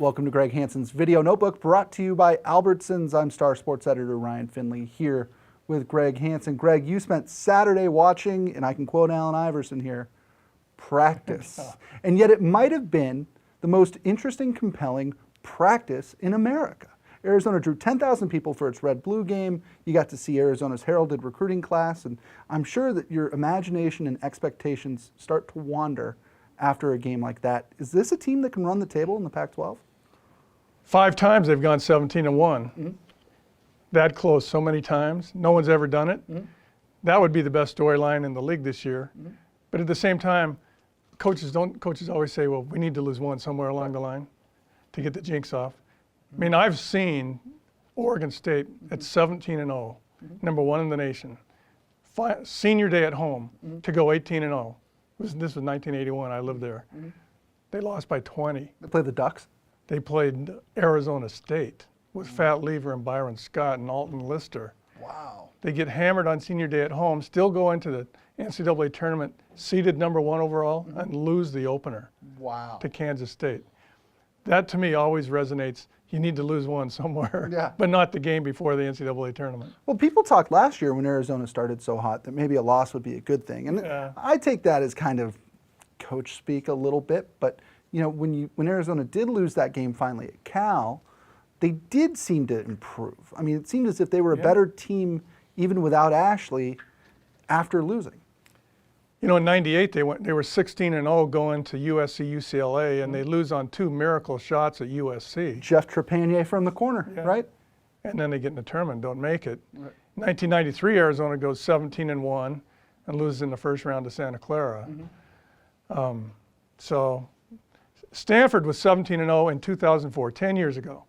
Welcome to Greg Hansen's Video Notebook, brought to you by Albertsons. I'm Star Sports Editor Ryan Finley here with Greg Hansen. Greg, you spent Saturday watching, and I can quote Allen Iverson here, practice. And yet it might have been the most interesting, compelling practice in America. Arizona drew 10,000 people for its Red-Blue game. You got to see Arizona's heralded recruiting class, and I'm sure that your imagination and expectations start to wander after a game like that. Is this a team that can run the table in the Pac-12? 5 times they've gone 17-1. Mm-hmm. That close so many times. No one's ever done it. Mm-hmm. That would be the best storyline in the league this year. Mm-hmm. But at the same time, coaches always say, well, we need to lose one somewhere along the line to get the jinx off. I mean, I've seen Oregon State at 17-0, number 1 in the nation. Senior day at home to go 18-0. This was 1981. I lived there. They lost by 20. They played the Ducks? They played Arizona State with Fat Lever and Byron Scott and Alton Lister. Wow. They get hammered on senior day at home, still go into the NCAA tournament, seeded number 1 overall, and lose the opener to Kansas State. That, to me, always resonates. You need to lose one somewhere, but not the game before the NCAA tournament. Well, people talked last year when Arizona started so hot that maybe a loss would be a good thing. And I take that as kind of coach speak a little bit. But, you know, when Arizona did lose that game finally at Cal, they did seem to improve. I mean, it seemed as if they were a better team even without Ashley after losing. You know, in '98, they were 16-0 going to USC, UCLA, and they lose on 2 miracle shots at USC. Jeff Trepanier from the corner, right? And then they get in the tournament, don't make it. Right. 1993, Arizona goes 17-1 and loses in the first round to Santa Clara. So Stanford was 17-0 in 2004, 10 years ago.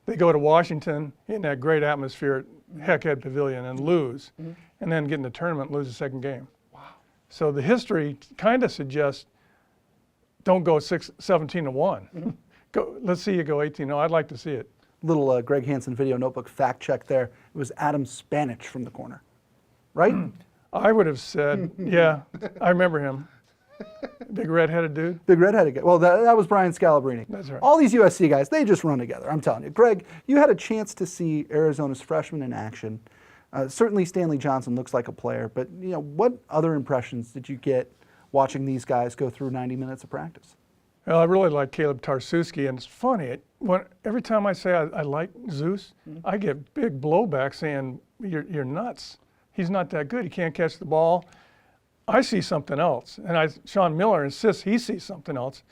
They go to Washington in that great atmosphere at Heckhead Pavilion and lose, and then get in the tournament and lose the second game. So the history kind of suggests don't go 17-1. Let's see you go 18-0. I'd like to see it. Little Greg Hansen Video Notebook fact check there. It was Adam Spanich from the corner, right? I would have said, yeah, I remember him. Big red-headed dude. Big red-headed guy. Well, that was Brian Scalabrine. That's right. All these USC guys, they just run together, I'm telling you. Greg, you had a chance to see Arizona's freshmen in action. Certainly Stanley Johnson looks like a player, but you know, what other impressions did you get watching these guys go through 90 minutes of practice? Well, I really like Kaleb Tarczewski, and it's funny. Every time I say I like Zeus, I get big blowback saying, you're nuts. He's not that good. He can't catch the ball. I see something else, and Sean Miller insists he sees something else.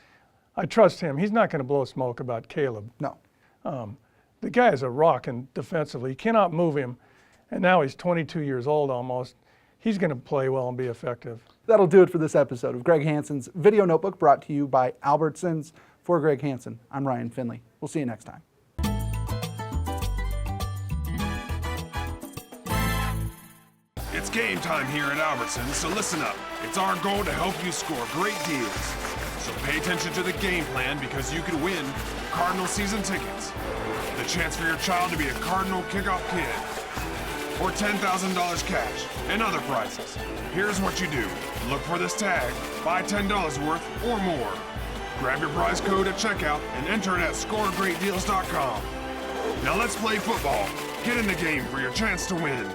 I trust him. He's not going to blow smoke about Kaleb. No. The guy is a rock and defensively. You cannot move him. And now he's 22 years old almost. He's going to play well and be effective. That'll do it for this episode of Greg Hansen's Video Notebook, brought to you by Albertsons. For Greg Hansen, I'm Ryan Finley. We'll see you next time. It's game time here at Albertsons, so listen up. It's our goal to help you score great deals. So pay attention to the game plan, because you could win Cardinal season tickets, the chance for your child to be a Cardinal kickoff kid, or $10,000 cash, and other prizes. Here's what you do. Look for this tag, buy $10 worth or more. Grab your prize code at checkout and enter it at scoregreatdeals.com. Now let's play football. Get in the game for your chance to win.